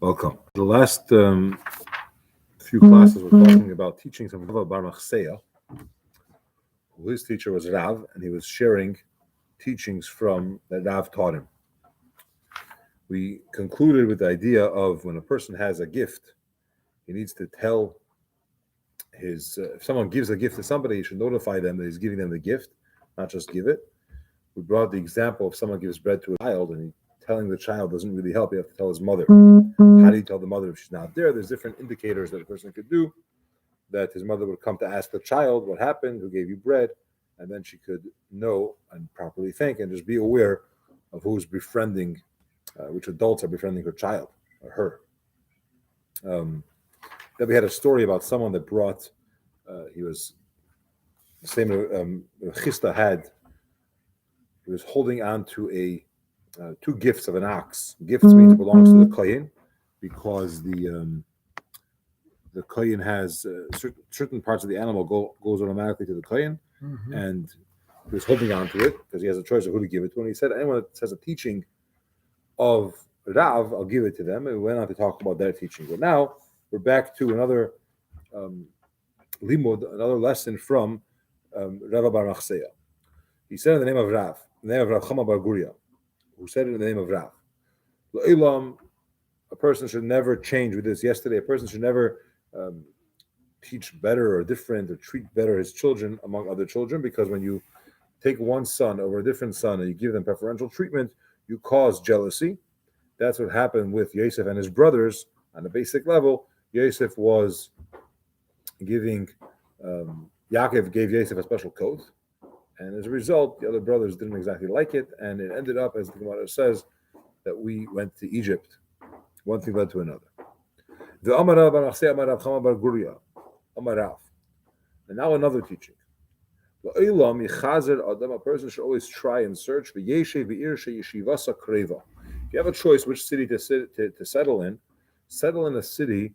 Welcome. The last few classes were talking about teachings of Rabbi Bar Machseya. His teacher was Rav, and he was sharing teachings from that Rav taught him. We concluded with the idea of when a person has a gift, he needs to tell his, if someone gives a gift to somebody, he should notify them that he's giving them the gift, not just give it. We brought the example of someone gives bread to a child and telling the child doesn't really help. You have to tell his mother. How do you tell the mother if she's not there? There's different indicators that a person could do, that his mother would come to ask the child what happened, who gave you bread, and then she could know and properly thank and just be aware of who's befriending, which adults are befriending her child or her. Then we had a story about someone that brought, he was, the same Chista had, he was holding on to two gifts of an ox. Gifts means it belongs to the kohen, because the kohen has certain parts of the animal goes automatically to the kohen, and he was holding on to it because he has a choice of who to give it to. And he said, anyone that says a teaching of Rav, I'll give it to them. And we went on to talk about that teaching. But now we're back to another limud, another lesson from Rabbi Bar Machseya. He said in the name of Rav, in the name of Rav Chama Bar Guria, who said it in the name of Rav. A person should never change with this. Yesterday, a person should never teach better or different or treat better his children among other children, because when you take one son over a different son and you give them preferential treatment, you cause jealousy. That's what happened with Yosef and his brothers. On a basic level, Yosef was giving, Yaakov gave Yosef a special coat, and as a result, the other brothers didn't exactly like it, and it ended up, as the Gemara says, that we went to Egypt. One thing led to another. The Amarav Bar Machseya Amarav Chama Bar Guria Amarav. And now another teaching. A person should always try and search for Yeshe v'Irshe Yeshivasa Kreva. If you have a choice which city to settle in a city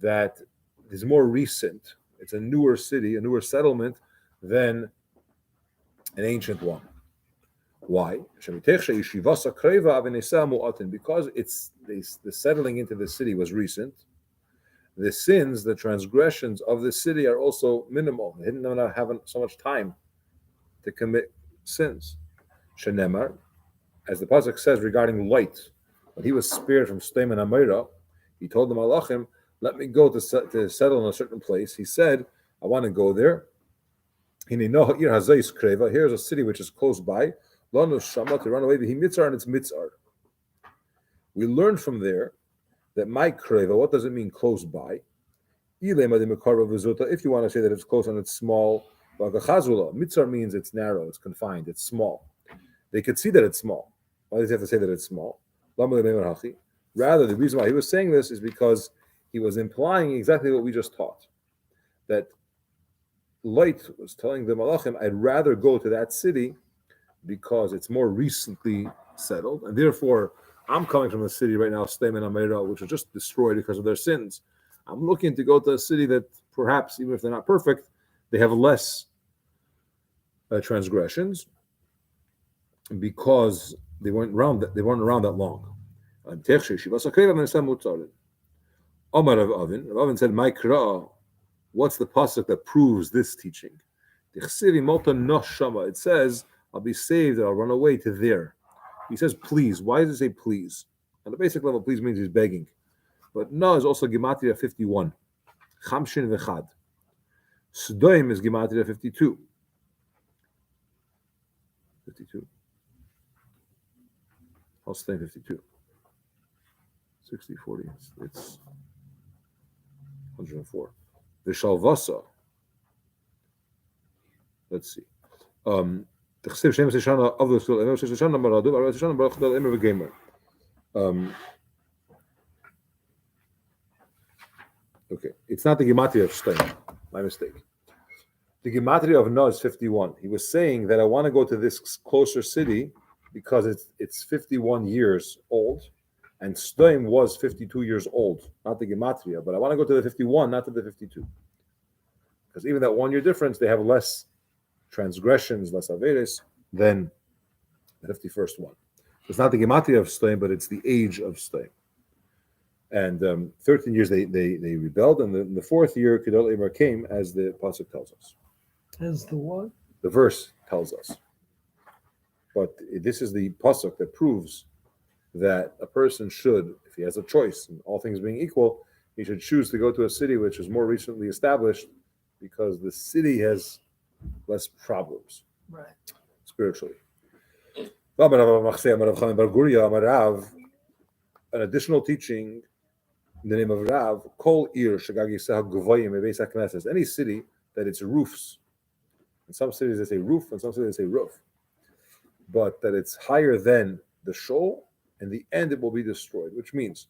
that is more recent. It's a newer city, a newer settlement than an ancient one. Why? Because the settling into the city was recent. The sins, the transgressions of the city are also minimal. They didn't have so much time to commit sins. Shenemar, as the pasuk says regarding light, when he was spared from Stem and Amira, he told the Malachim, let me go to settle in a certain place. He said, I want to go there. Here's a city which is close by. To run away, and it's mitzar. We learned from there that my kreva, what does it mean close by? If you want to say that it's close and it's small, mitzar means it's narrow, it's confined, it's small. They could see that it's small. Why does he have to say that it's small? Rather, the reason why he was saying this is because he was implying exactly what we just taught. That Light was telling the Malachim, I'd rather go to that city because it's more recently settled, and therefore I'm coming from a city right now, Stem and Amira, which was just destroyed because of their sins. I'm looking to go to a city that perhaps, even if they're not perfect, they have less transgressions because they weren't around that long. Omar of Avin said, "My Kra'ah, what's the pasuk that proves this teaching? It says, I'll be saved and I'll run away to there. He says, please. Why does it say please? On the basic level, please means he's begging. But no is also Gematria 51. Chamshin v'chad. Sdoim is Gematria 52. 52. How's Sdoim 52? 60, 40. It's 104. Vishalvasa. Let's see. Okay, it's not the Gematria of Stein. My mistake. The Gematria of No is 51. He was saying that I want to go to this closer city because it's 51 years old, and Stein was 52 years old, not the Gematria, but I want to go to the 51, not to the 52. Because even that 1 year difference, they have less transgressions, less averes, than the 51st one. It's not the gematria of Stein, but it's the age of Stein. And 13 years they rebelled, and the fourth year Kedol Emer came, as the pasuk tells us. As the what? The verse tells us. But this is the pasuk that proves that a person should, if he has a choice, and all things being equal, he should choose to go to a city which is more recently established, because the city has less problems, Right. spiritually. An additional teaching in the name of Rav, Kol Ir any city that its roofs, in some cities they say roof, in some cities they say roof, but that it's higher than the shul, in the end it will be destroyed. Which means,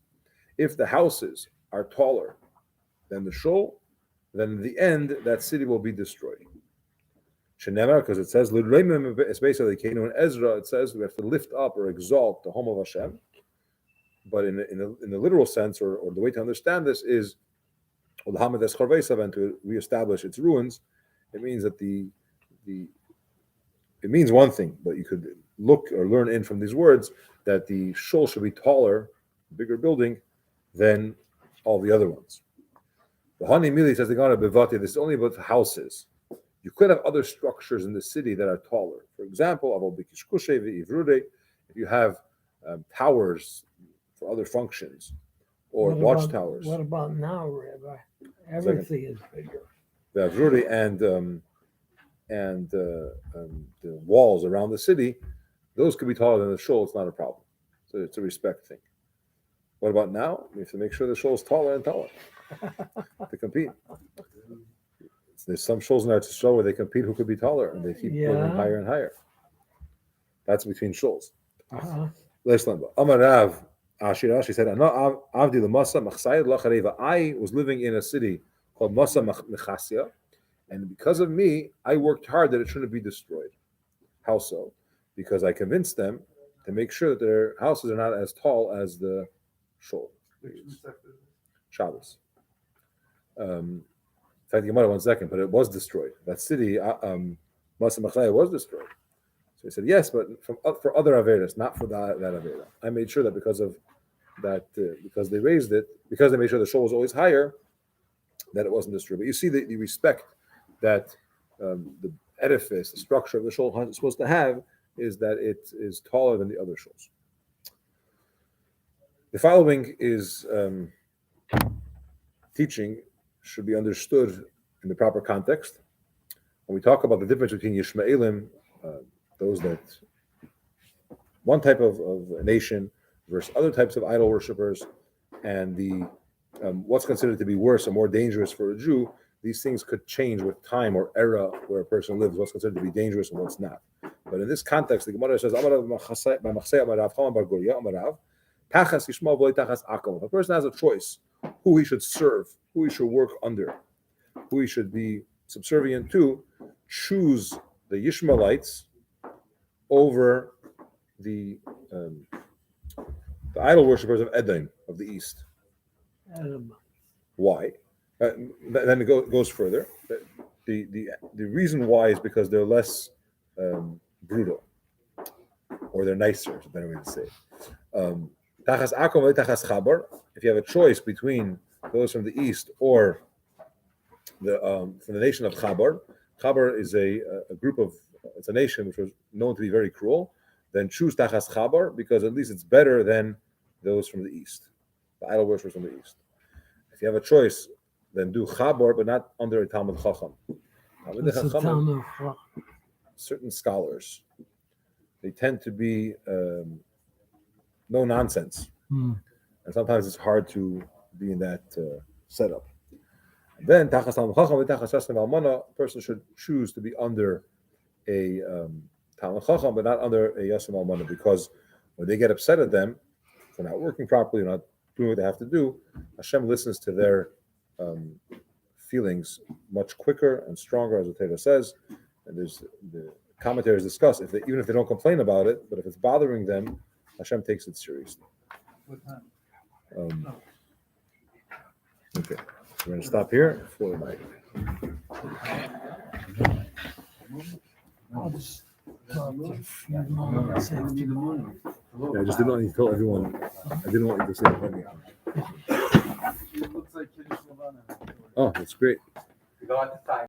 if the houses are taller than the shul, then in the end that city will be destroyed. Because it says, it's basically in Ezra, it says we have to lift up or exalt the home of Hashem. But in the literal sense, or the way to understand this is, and to reestablish its ruins, it means that it means one thing, but you could look or learn in from these words that the shul should be taller, bigger building, than all the other ones. The Hani Mili says this is only about houses. You could have other structures in the city that are taller. For example, if you have towers for other functions, or watchtowers. What about now, Rabbi? Everything is bigger. The Avruri and the walls around the city, those could be taller than the shul. It's not a problem. So it's a respect thing. What about now? We have to make sure the shul is taller and taller to compete. There's some shuls in our show where they compete who could be taller, and they keep building higher and higher. That's between shuls. Amar Rav Ashira, she said, I was living in a city called Masa Mechasya, and because of me, I worked hard that it shouldn't be destroyed. How so? Because I convinced them to make sure that their houses are not as tall as the shul. Shabbos. In fact, Gemara, 1 second, but it was destroyed. That city, Masa Mechasya, was destroyed. So he said, yes, but for other Averas, not for that Avera. I made sure that because of that, because they raised it, because they made sure the shul was always higher, that it wasn't destroyed. But you see the respect that the edifice, the structure of the shul is supposed to have, is that it is taller than the other shuls. The following is teaching should be understood in the proper context. When we talk about the difference between Yishmaelim, those that one type of nation versus other types of idol worshippers, and the what's considered to be worse or more dangerous for a Jew, these things could change with time or era where a person lives, what's considered to be dangerous and what's not. But in this context, the Gemara says, if a person has a choice, who he should serve, who he should work under, who he should be subservient to, choose the Yishmaelites over the idol worshippers of Edom, of the east. Why? Then it goes further. The reason why is because they're less brutal, or they're nicer, is a better way to say it. If you have a choice between those from the east or from the nation of Chabar is a group of, it's a nation which was known to be very cruel, then choose Tachas Chabar, because at least it's better than those from the east, the idol worshippers from the east. If you have a choice, then do Chabar, but not under a Talmud Chacham. Certain scholars, they tend to be no nonsense, and sometimes it's hard to be in that setup. Then a person should choose to be under a Talmud Chacham, but not under a Yassim Almana, because when they get upset at them for not working properly, not doing what they have to do, Hashem listens to their feelings much quicker and stronger, as the Torah says. And there's the commentaries discuss even if they don't complain about it, but if it's bothering them, Hashem takes it seriously. Okay, we're going to stop here for the night. I'll just talk a few moments after the morning. Yeah, I just didn't want you to tell everyone. I didn't want you to say it. Oh, that's great. We go out to 5.